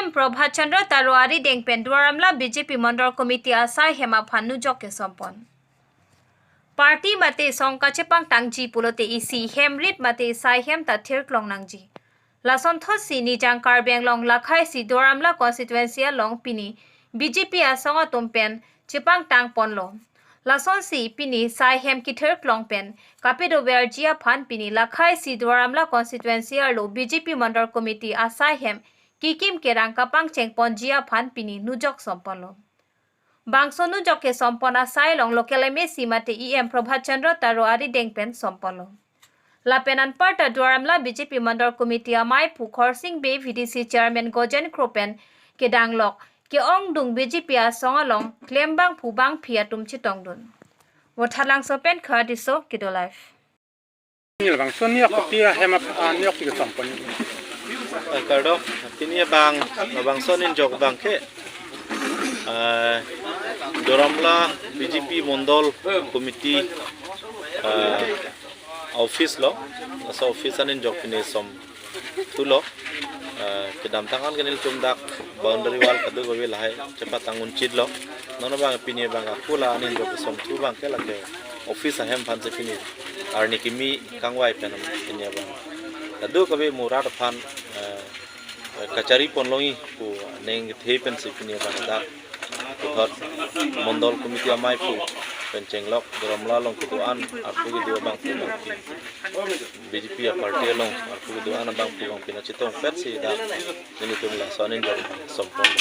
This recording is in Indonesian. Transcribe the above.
EM Prabhat Chandra Taro arideng pen Duar Amla BJP Mondol Committee asai aphan Nujok kesom. Party mate song kachepang tangji pulote isi hemrit mate sai hem tathir klong nangji. Lason thosi ni jangkar beng long lakhai si Duar Amla constituency long pini BJP asonga tompen chepang tang ponlo. Lason si pini sai hem kithir klong pen kapedo verjia phan pini lakhai si Duar Amla constituency lo BJP Mondol Committee asai hem kikim kerang kapang chengpon jia phan pini Nujok sompolo. Bangso Nujok ke sompona sai long local MSC mate EM Prabhat Chandra Taro arideng pen sompolo. Lapenan parta Duar Amla BJP Mondol Committee amai pukhor sing be VDC chairman Gojen Kropen ke danglok ke ong dung BJP asong along klembang phubang phiatum chitong dun. Wothalang sopen khadiso kido life. Bang sonia kopia hema anyok ke sompon. Kardo tini bang sonin jok bang ke Doramla BJP Mondol Committee office lo so office anin jok ini som tulo kedam tangan kenil cumdak boundary wall kadu bawi lahai cepat tangun cid lo nono bang pini bang akula anin jok som tu bang ke lage office ahem pan se pini arni kimi kangwai penam ini bang kadu kabe murad pan kacari ponlongi ku neng thepen se pini bang da kuthor Mondol Committee amai pu pencenglok Doramla long kuduan aku gitu bang pu BJP party long aku kuduan bang pu bang pina citong pet si da ini tu lah sonin jom sompong